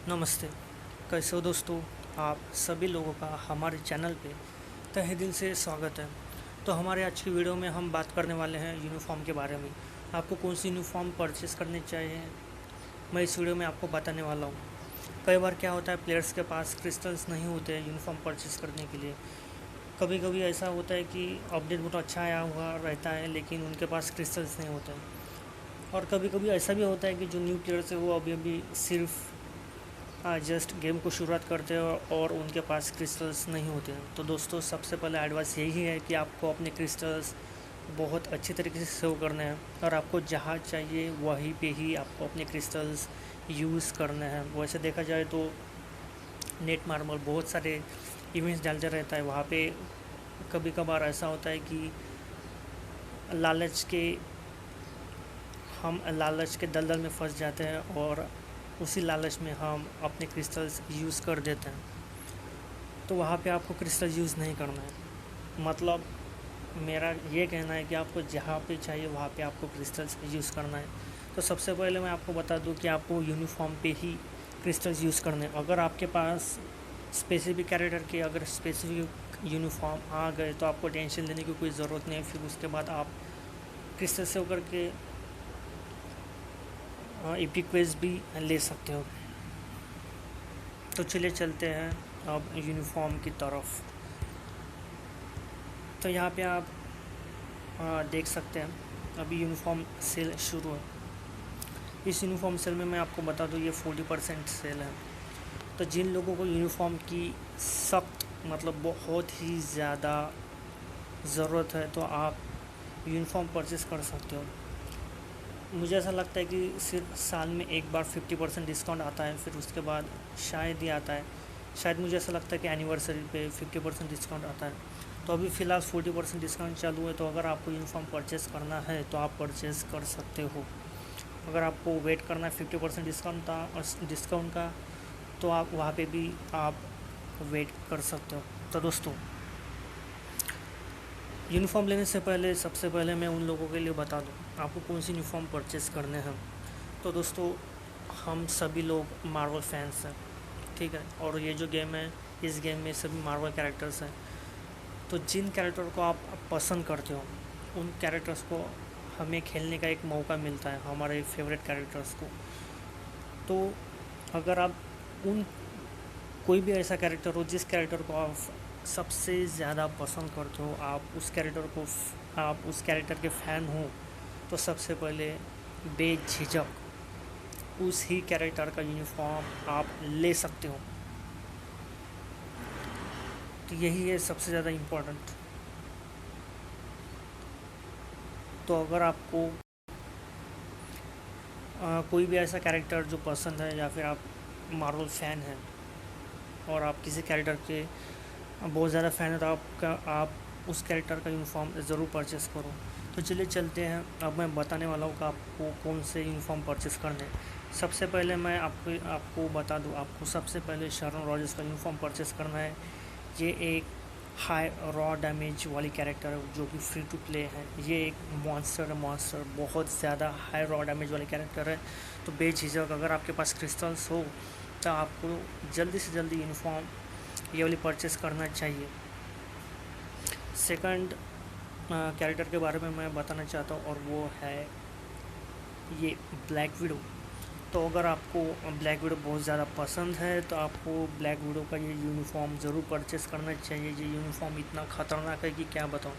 नमस्ते। कैसे हो दोस्तों? आप सभी लोगों का हमारे चैनल पे तहे दिल से स्वागत है। तो हमारे आज की वीडियो में हम बात करने वाले हैं यूनिफ़ॉर्म के बारे में। आपको कौन सी यूनिफ़ॉर्म परचेज़ करनी चाहिए, मैं इस वीडियो में आपको बताने वाला हूँ। कई बार क्या होता है, प्लेयर्स के पास क्रिस्टल्स नहीं होते हैं यूनिफ़ॉर्म परचेज़ करने के लिए। कभी कभी ऐसा होता है कि अपडेट बहुत अच्छा आया हुआ रहता है लेकिन उनके पास क्रिस्टल्स नहीं होते हैं। और कभी कभी ऐसा भी होता है कि जो न्यू प्लेयर्स है वो अभी अभी सिर्फ जस्ट गेम को शुरुआत करते हैं और उनके पास क्रिस्टल्स नहीं होते हैं। तो दोस्तों, सबसे पहले एडवाइस यही है कि आपको अपने क्रिस्टल्स बहुत अच्छी तरीके से सेव करने हैं और आपको जहाँ चाहिए वहीं पे ही आपको अपने क्रिस्टल्स यूज़ करने हैं। वैसे देखा जाए तो नेट मार्बल बहुत सारे इवेंट्स डालते रहता है, वहाँ पे कभी कभार ऐसा होता है कि लालच के लालच के दलदल में फंस जाते हैं और उसी लालच में हम अपने क्रिस्टल्स यूज़ कर देते हैं। तो वहाँ पे आपको क्रिस्टल यूज़ नहीं करना है। मतलब मेरा ये कहना है कि आपको जहाँ पे चाहिए वहाँ पे आपको क्रिस्टल्स यूज़ करना है। तो सबसे पहले मैं आपको बता दूँ कि आपको यूनिफॉर्म पे ही क्रिस्टल्स यूज़ करने हैं। अगर आपके पास स्पेसिफिक कैरेक्टर के अगर स्पेसिफिक यूनिफॉर्म आ गए तो आपको टेंशन लेने की कोई ज़रूरत नहीं है। फिर उसके बाद आप क्रिस्टल सेव करके एपिक क्वेस्ट भी ले सकते हो। तो चलिए चलते हैं अब यूनिफॉर्म की तरफ। तो यहाँ पे आप देख सकते हैं अभी यूनिफॉर्म सेल शुरू है। इस यूनिफॉर्म सेल में मैं आपको बता दूँ, ये 40% सेल है। तो जिन लोगों को यूनिफॉर्म की सख्त मतलब बहुत ही ज़्यादा ज़रूरत है तो आप यूनिफॉर्म परचेज़ कर सकते हो। मुझे ऐसा लगता है कि सिर्फ साल में एक बार 50% डिस्काउंट आता है, फिर उसके बाद शायद ही आता है। शायद मुझे ऐसा लगता है कि एनिवर्सरी पे 50% डिस्काउंट आता है। तो अभी फ़िलहाल 40% डिस्काउंट चालू है। तो अगर आपको यूनिफॉर्म परचेज़ करना है तो आप परचेज़ कर सकते हो। अगर आपको वेट करना है 50% डिस्काउंट का तो आप वहाँ पे भी आप वेट कर सकते हो। तो दोस्तों, यूनिफॉर्म लेने से पहले सबसे पहले मैं उन लोगों के लिए बता दूँ आपको कौन सी यूनिफॉर्म परचेज़ करने हैं। तो दोस्तों, हम सभी लोग मार्वल फैंस हैं, ठीक है। और ये जो गेम है, इस गेम में सभी मार्वल कैरेक्टर्स हैं। तो जिन कैरेक्टर को आप पसंद करते हो उन कैरेक्टर्स को हमें खेलने का एक मौका मिलता है, हमारे फेवरेट कैरेक्टर्स को। तो अगर आप उन कोई भी ऐसा कैरेक्टर हो जिस कैरेक्टर को आप सबसे ज़्यादा पसंद करते हो, आप उस कैरेक्टर के फ़ैन हो, तो सबसे पहले बेझिझक उस ही कैरेक्टर का यूनिफॉर्म आप ले सकते हो। तो यही है सबसे ज़्यादा इम्पोर्टेंट। तो अगर आपको कोई भी ऐसा कैरेक्टर जो पसंद है या फिर आप मार्वल फ़ैन हैं और आप किसी कैरेक्टर के बहुत ज़्यादा फ़ैन है तो आप उस कैरेक्टर का यूनिफॉर्म ज़रूर परचेज़ करो। तो चलिए चलते हैं, अब मैं बताने वाला हूँ कि आपको कौन से यूनिफॉर्म परचेज़ करने हैं। सबसे पहले मैं आपको बता दूँ, आपको सबसे पहले शारोन रॉजर्स का यूनिफॉर्म परचेज़ करना है। ये एक हाई रॉ डैमेज वाली कैरेक्टर है जो कि फ्री टू प्ले है। ये एक मॉन्स्टर बहुत ज़्यादा हाई रॉ डैमेज वाली कैरेक्टर है। तो बेझिझक अगर आपके पास क्रिस्टल्स हो तो आपको जल्दी से जल्दी यूनिफॉर्म ये वाली परचेज़ करना चाहिए। सेकंड कैरेक्टर के बारे में मैं बताना चाहता हूँ और वो है ये ब्लैक विडो। तो अगर आपको ब्लैक विडो बहुत ज़्यादा पसंद है तो आपको ब्लैक विडो का ये यूनिफॉर्म ज़रूर परचेज़ करना चाहिए। ये यूनिफॉर्म इतना ख़तरनाक है कि क्या बताऊँ।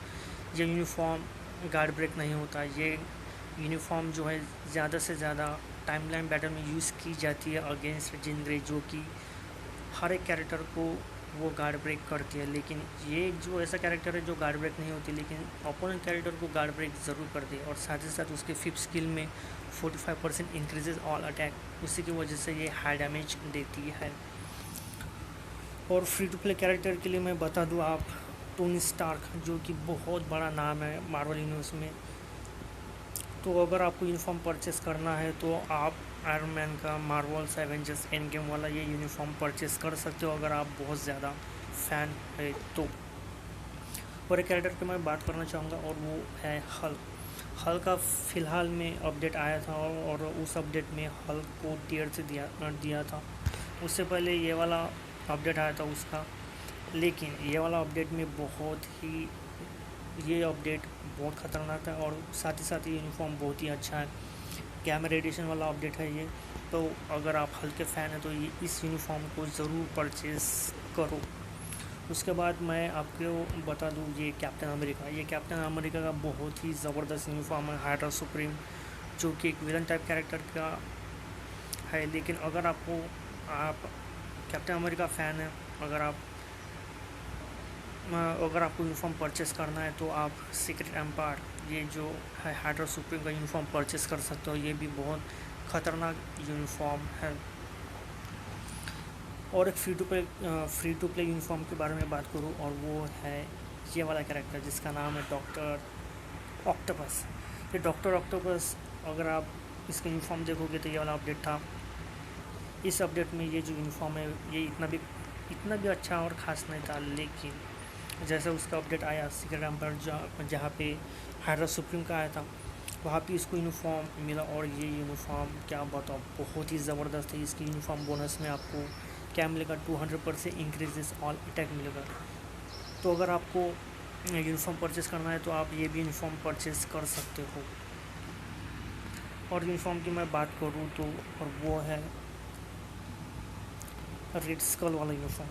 ये यूनिफॉर्म गार्ड ब्रेक नहीं होता। ये यूनिफॉर्म जो है ज़्यादा से ज़्यादा टाइमलाइन बैटल में यूज़ की जाती है अगेंस्ट जिन ग्रे, जो कि हर एक कैरेक्टर को वो गार्ड ब्रेक करती है। लेकिन ये जो ऐसा कैरेक्टर है जो गार्ड ब्रेक नहीं होती लेकिन अपोनेंट कैरेक्टर को गार्ड ब्रेक ज़रूर करती है। और साथ ही साथ उसके 5th स्किल में 45% इंक्रीजेज ऑल अटैक, उसी की वजह से ये हाई डैमेज देती है। और फ्री टू प्ले कैरेक्टर के लिए मैं बता दूँ, आप टोनी स्टार्क जो कि बहुत बड़ा नाम है मार्वल यूनिवर्स में। तो अगर आपको यूनिफॉर्म परचेज़ करना है तो आप आयरन मैन का मार्वल्स एवेंजर्स एंड गेम वाला ये यूनिफॉर्म परचेज़ कर सकते हो अगर आप बहुत ज़्यादा फ़ैन है तो। और एक कैरेक्टर की मैं बात करना चाहूँगा और वो है हल का फ़िलहाल में अपडेट आया था और उस अपडेट में हल को टियर से दिया था। उससे पहले ये वाला अपडेट आया था उसका, लेकिन ये वाला अपडेट में ये अपडेट बहुत ख़तरनाक है और साथ ही साथ ये यूनिफॉर्म बहुत ही अच्छा है। कैमरा एडिशन वाला अपडेट है ये, तो अगर आप हल्के फ़ैन हैं तो ये इस यूनिफॉर्म को ज़रूर परचेज़ करो। उसके बाद मैं आपको बता दूँ ये कैप्टन अमेरिका का बहुत ही ज़बरदस्त यूनिफॉर्म है, हाइड्रा सुप्रीम, जो कि एक विलन टाइप कैरेक्टर का है। लेकिन आप कैप्टन अमेरिका फ़ैन हैं, अगर आपको यूनिफॉर्म परचेस करना है तो आप सीक्रेट एम्पायर, ये जो है हाइड्रा सुप्रीम का यूनिफॉर्म परचेस कर सकते हो। ये भी बहुत ख़तरनाक यूनिफॉर्म है। और एक फ्री टू प्ले यूनिफॉर्म के बारे में बात करूँ, और वो है ये वाला कैरेक्टर जिसका नाम है डॉक्टर ऑक्टोपस। ये डॉक्टर ऑक्टोपस, अगर आप इसका यूनिफॉर्म देखोगे तो ये वाला अपडेट था। इस अपडेट में ये जो यूनिफॉर्म है ये इतना भी अच्छा और ख़ास नहीं था, लेकिन जैसे उसका अपडेट आया सीक्रेट एम्पायर जहाँ पे हाइड्रा सुप्रीम का आया था, वहाँ पे इसको यूनिफॉर्म मिला। और ये यूनिफॉर्म क्या बताओ, बहुत ही ज़बरदस्त है। इसकी यूनिफॉर्म बोनस में आपको क्या मिलेगा, 200% इंक्रीजेस ऑल अटैक मिलेगा। तो अगर आपको यूनिफॉर्म परचेस करना है तो आप ये भी यूनिफॉर्म परचेस कर सकते हो। और यूनिफॉर्म की मैं बात करूँ तो, और वो है रेड स्कल वाला यूनिफॉर्म।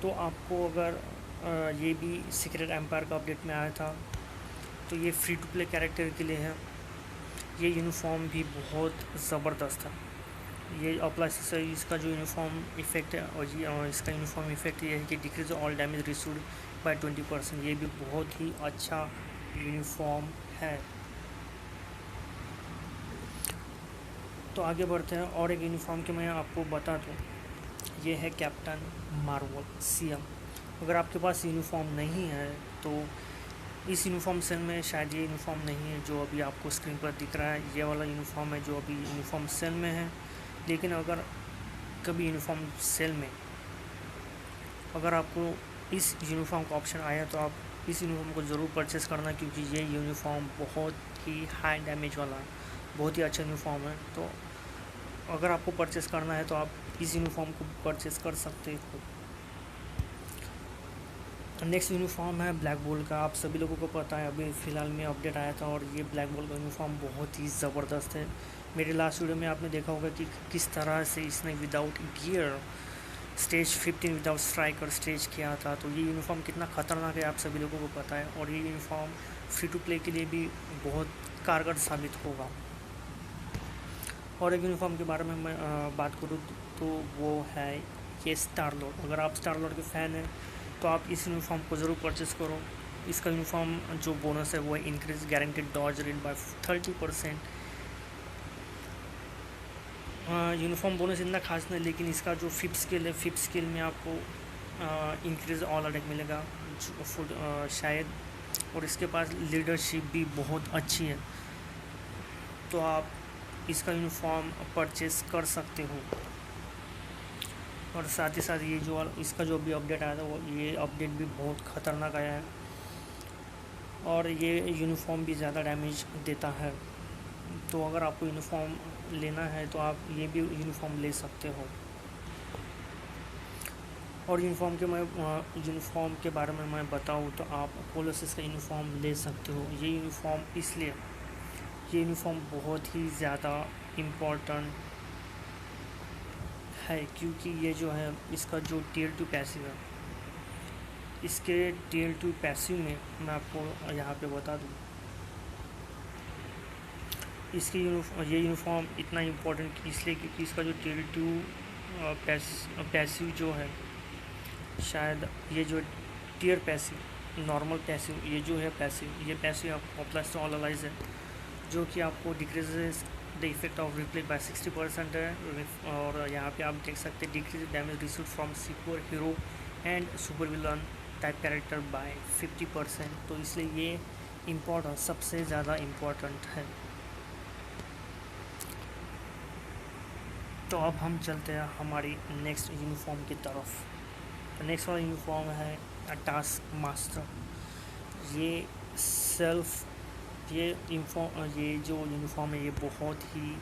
तो आपको अगर ये भी सीक्रेट एम्पायर का अपडेट में आया था, तो ये फ्री टू प्ले कैरेक्टर के लिए है। ये यूनिफॉर्म भी बहुत ज़बरदस्त है। ये अप्लाई से इसका जो यूनिफॉर्म इफेक्ट है, और इसका यूनिफॉर्म इफेक्ट ये है कि decrease all damage received by 20%। ये भी बहुत ही अच्छा यूनिफॉर्म है। तो आगे बढ़ते हैं, और एक यूनिफॉर्म के मैं आपको बता दूँ, ये है कैप्टन मार्वल सीएम। अगर आपके पास यूनिफॉर्म नहीं है तो इस यूनिफॉर्म सेल में शायद ये यूनिफॉर्म नहीं है जो अभी आपको स्क्रीन पर दिख रहा है। ये वाला यूनिफॉर्म है जो अभी यूनिफॉर्म सेल में है। लेकिन अगर कभी यूनिफॉर्म सेल में अगर आपको इस यूनिफॉर्म का ऑप्शन आया तो आप इस यूनिफॉर्म को ज़रूर परचेस करना, क्योंकि ये यूनिफॉर्म बहुत ही हाई डैमेज वाला है, बहुत ही अच्छा यूनिफॉर्म है। तो अगर आपको परचेस करना है तो आप इस यूनिफॉर्म को परचेस कर सकते हो। नेक्स्ट यूनिफॉर्म है ब्लैक बोल्ट का। आप सभी लोगों को पता है, अभी फ़िलहाल में अपडेट आया था, और ये ब्लैक बोल्ट का यूनिफॉर्म बहुत ही ज़बरदस्त है। मेरे लास्ट वीडियो में आपने देखा होगा कि किस तरह से इसने without gear stage 15 without striker stage किया था। तो ये यूनिफॉर्म कितना ख़तरनाक है आप सभी लोगों को पता है, और ये यूनिफॉर्म फ्री टू प्ले के लिए भी बहुत कारगर साबित होगा। और एक यूनिफॉर्म के बारे में मैं बात करूँ तो वो है ये स्टार लॉर्ड। अगर आप स्टार लॉर्ड के फ़ैन हैं तो आप इस यूनिफॉर्म को ज़रूर परचेस करो। इसका यूनिफॉर्म जो बोनस है वो है increase guaranteed dodge rate by 30%। Uniform bonus इतना खास नहीं, लेकिन इसका जो फिफ्थ स्किल है, फिफ्थ स्किल में आपको इंक्रीज ऑल अटैक मिलेगा शायद, और इसके पास लीडरशिप भी बहुत अच्छी है। तो आप इसका यूनिफॉर्म परचेस कर सकते हो। और साथ ही साथ ये जो इसका जो भी अपडेट आया था ये अपडेट भी बहुत ख़तरनाक आया है, और ये यूनिफॉर्म भी ज़्यादा डैमेज देता है। तो अगर आपको यूनिफॉर्म लेना है तो आप ये भी यूनिफॉर्म ले सकते हो। और यूनिफॉर्म के बारे में मैं बताऊँ तो आप कोलोसिस का यूनिफॉर्म ले सकते हो। ये यूनिफॉर्म बहुत ही ज़्यादा इम्पोर्टेंट है, क्योंकि ये जो है इसका जो टियर 2 पैसिव है, इसके टियर 2 पैसिव में मैं आपको यहाँ पे बता दूँ, ये यूनिफॉर्म इतना इम्पोर्टेंट इसलिए क्योंकि इसका जो टियर 2 पैसिव जो है, शायद ये जो टियर पैसिव, नॉर्मल पैसिव, ये जो है पैसिव, ये पैसिव आपको प्लस टू ऑल अलाइज है, जो कि आपको decreases the effect of replay by 60% है। और यहाँ पे आप देख सकते हैं decrease damage received from super hero and super villain type character by 50%। तो इसलिए ये इम्पोर्टेंट, सबसे ज़्यादा इम्पोर्टेंट है। तो अब हम चलते हैं हमारी नेक्स्ट यूनिफॉर्म की तरफ। नेक्स्ट वाला यूनिफॉर्म है टास्क मास्टर। ये ये जो यूनिफॉर्म है ये बहुत ही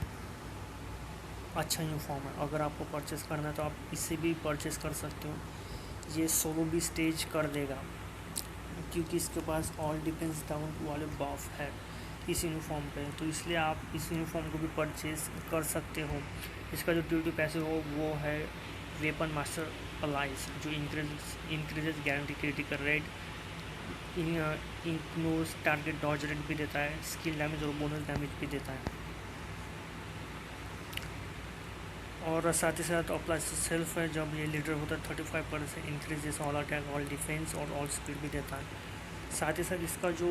अच्छा यूनिफॉर्म है। अगर आपको परचेस करना है तो आप इससे भी परचेस कर सकते हो। ये सोलो भी स्टेज कर देगा क्योंकि इसके पास ऑल डिफेंस डाउन वाले बफ है इस यूनिफॉर्म पे, तो इसलिए आप इस यूनिफॉर्म को भी परचेस कर सकते हो। इसका जो ड्यूटी पैसे हो वो है वेपन मास्टर अलाइज, जो increases guarantee critical rate, ignores target dodge rate भी देता है, स्किल डैमेज और बोनस डैमेज भी देता है। और साथ ही साथ अप्लाई सेल्फ है, जब ये लीडर होता है 35% increases all attack all defence और ऑल स्पीड भी देता है। साथ ही साथ इसका जो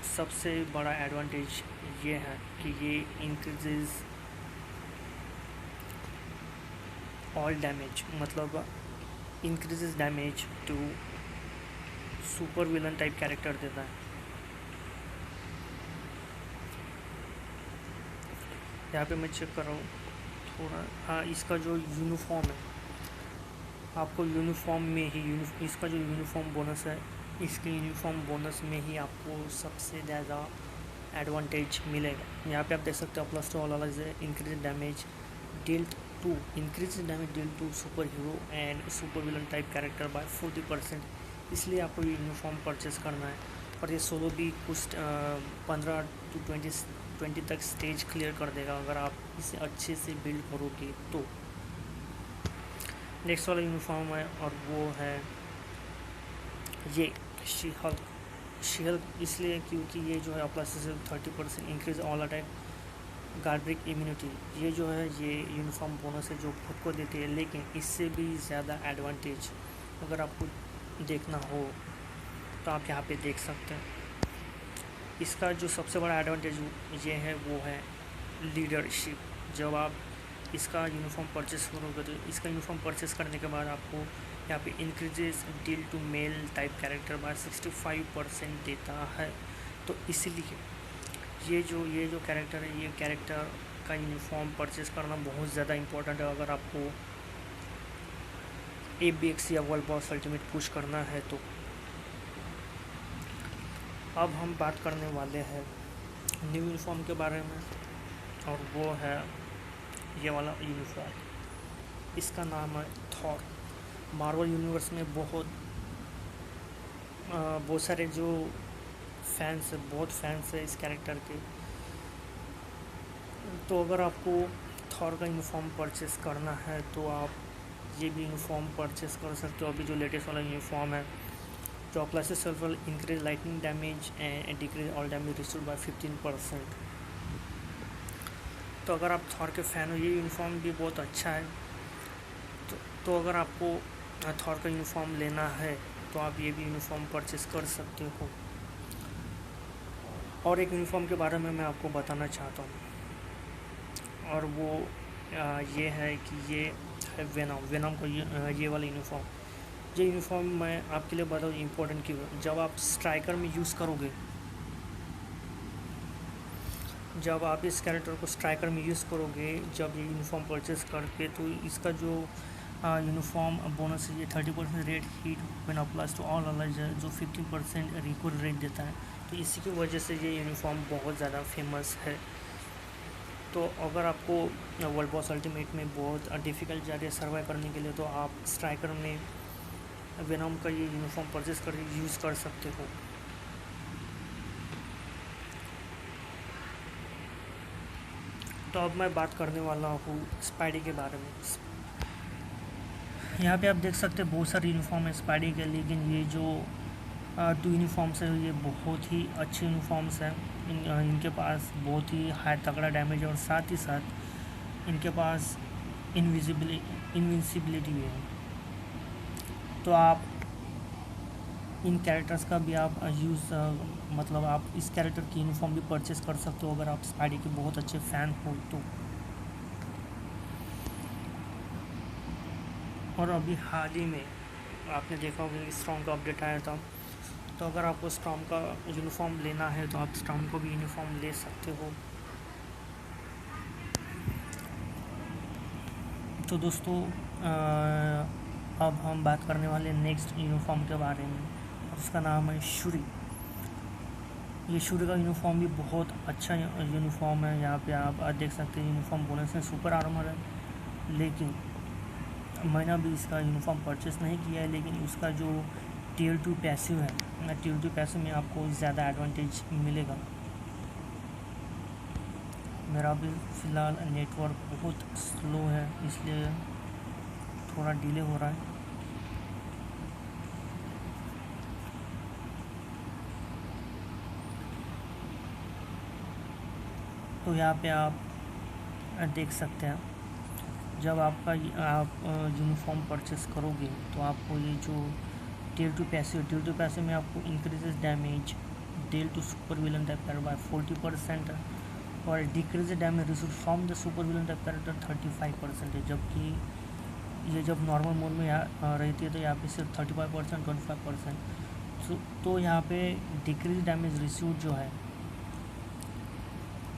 सबसे बड़ा एडवांटेज ये है कि ये इंक्रीजेस ऑल डैमेज, मतलब increases damage to super villain type character देता है। यहाँ पे मैं चेक कर रहा हूँ थोड़ा, हाँ इसका जो यूनिफॉर्म है, आपको यूनिफॉर्म में ही इसका जो यूनिफॉर्म बोनस है, इसके यूनिफॉर्म बोनस में ही आपको सबसे ज़्यादा एडवांटेज मिलेगा। यहाँ पे आप देख सकते हो +2 ऑल अलग increase damage dealt to increase damage dealt to super hero and super villain type character by 40%। इसलिए आपको ये यूनिफॉर्म परचेस करना है। और ये सोलो भी कुछ 15 to 20 तक स्टेज क्लियर कर देगा अगर आप इसे अच्छे से बिल्ड करोगे तो। नेक्स्ट वाला यूनिफॉर्म है और वो है ये शी हल्क इसलिए क्योंकि ये जो है प्लस 30% इंक्रीज ऑल अटैक गार्ड्रिक इम्यूनिटी, ये जो है ये यूनिफॉर्म बोनस है जो खुद को देती है, लेकिन इससे भी ज़्यादा एडवांटेज अगर आपको देखना हो तो आप यहाँ पे देख सकते हैं। इसका जो सबसे बड़ा एडवांटेज ये है वो है लीडरशिप। जब आप इसका यूनिफॉर्म परचेस करोगे तो इसका यूनिफॉर्म परचेस करने के बाद आपको यहाँ पे increases deal to male type character by 65% देता है। तो इसलिए ये जो कैरेक्टर है, ये कैरेक्टर का यूनिफॉर्म परचेस करना बहुत ज़्यादा इम्पोर्टेंट है अगर आपको ABX या वर्ल्ड बॉस अल्टीमेट पुश करना है तो। अब हम बात करने वाले हैं न्यू यूनिफॉर्म के बारे में, और वो है ये वाला यूनिफॉर्म। इसका नाम है थॉर। मार्वल यूनिवर्स में बहुत सारे जो बहुत फैंस है इस कैरेक्टर के। तो अगर आपको थॉर का यूनिफॉर्म परचेस करना है तो आप ये भी यूनिफॉर्म परचेस कर सकते हो। अभी जो लेटेस्ट वाला यूनिफॉर्म है जो अप्लाइज सेल्फल increase lightning damage and decrease all damage restored by 15%। तो अगर आप थॉर के फ़ैन हो, ये यूनिफॉर्म भी बहुत अच्छा है। तो अगर आपको थॉर का यूनिफॉर्म लेना है तो आप ये भी यूनिफॉर्म परचेस कर सकते हो। और एक यूनिफॉर्म के बारे में मैं आपको बताना चाहता हूँ, और वो ये है कि ये है वेनम का ये वाला यूनिफॉर्म। ये यूनिफॉर्म मैं आपके लिए बताऊँ इम्पोर्टेंट क्यों। जब आप स्ट्राइकर में यूज़ करोगे, जब आप इस कैरेक्टर को स्ट्राइकर में यूज़ करोगे जब ये यूनिफॉर्म परचेस करके, तो इसका जो यूनिफॉर्म बोनस है ये 30% rate heat when applies to all अलर्ज, जो 15% रिकॉल रेट देता है। तो इसी की वजह से ये यूनिफॉर्म बहुत ज़्यादा फेमस है। तो अगर आपको वर्ल्ड बॉस अल्टीमेट में बहुत डिफ़िकल्ट जा रही है सर्वाइव करने के लिए, तो आप स्ट्राइकर में वेनम का ये यूनिफॉर्म परचेस कर यूज़ कर सकते हो। तो अब मैं बात करने वाला हूँ स्पाइडी के बारे में। यहाँ पे आप देख सकते हैं बहुत सारे यूनिफॉर्म है स्पाइडी के, लेकिन ये जो 2 यूनिफॉर्म्स है ये बहुत ही अच्छे यूनिफॉर्म्स हैं। इनके पास बहुत ही हाई तगड़ा डैमेज है और साथ ही साथ इनके पास इनविंसिबिलिटी भी है। तो आप इन कैरेक्टर्स का भी आप मतलब आप इस कैरेक्टर की यूनिफॉर्म भी परचेस कर सकते हो अगर आप स्पाइडी के बहुत अच्छे फ़ैन हो तो। और अभी हाल ही में आपने देखा होगा कि स्टॉर्म का अपडेट आया था। तो अगर आपको स्टॉर्म का यूनिफॉर्म लेना है तो आप स्टॉर्म को भी यूनिफॉर्म ले सकते हो। तो दोस्तों अब हम बात करने वाले नेक्स्ट यूनिफॉर्म के बारे में, उसका नाम है शूरी। ये शूरी का यूनिफॉर्म भी बहुत अच्छा यूनिफॉर्म है। यहाँ पे आप देख सकते हैं यूनिफॉर्म बोनस में सुपर आर्मर है, लेकिन मैंने अभी इसका यूनिफॉर्म परचेस नहीं किया है, लेकिन उसका जो टियर 2 पैसिव है, टियर 2 पैसिव में आपको ज़्यादा एडवांटेज मिलेगा। मेरा भी फ़िलहाल नेटवर्क बहुत स्लो है, इसलिए थोड़ा डिले हो रहा है। तो यहाँ पे आप देख सकते हैं, जब आप यूनिफॉर्म परचेस करोगे तो आपको ये जो टियर 2 पैसिव में आपको increases damage dealt to super villain type character by 40% और decrease damage receive from the super villain type character 35% है, जबकि ये जब नॉर्मल मोड में रहती है तो यहाँ पे सिर्फ 35% 25%। तो यहाँ पे डिक्रीज डैमेज रिसीव जो है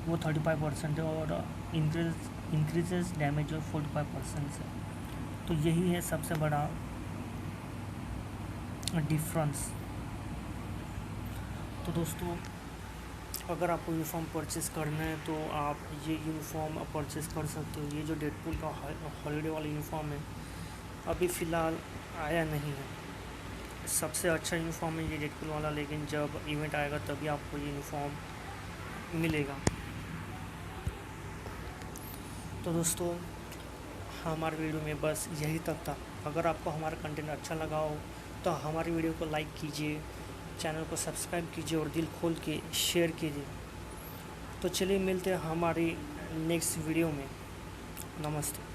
वो 35% है और इंक्रीजेस डैमेज जो 45% से। तो यही है सबसे बड़ा डिफरेंस। तो दोस्तों, अगर आपको यूनिफॉर्म परचेस करना है तो आप ये यूनिफॉर्म परचेस कर सकते हो। ये जो डेडपूल का हॉलीडे वाला यूनिफॉर्म है अभी फ़िलहाल आया नहीं है। सबसे अच्छा यूनिफॉर्म है ये डेडपूल वाला, लेकिन जब इवेंट आएगा तभी आपको ये यूनिफॉर्म मिलेगा। तो दोस्तों, हमारे वीडियो में बस यही तक था। अगर आपको हमारा कंटेंट अच्छा लगा हो तो हमारी वीडियो को लाइक कीजिए, चैनल को सब्सक्राइब कीजिए और दिल खोल के शेयर कीजिए। तो चलिए मिलते हैं हमारी नेक्स्ट वीडियो में। नमस्ते।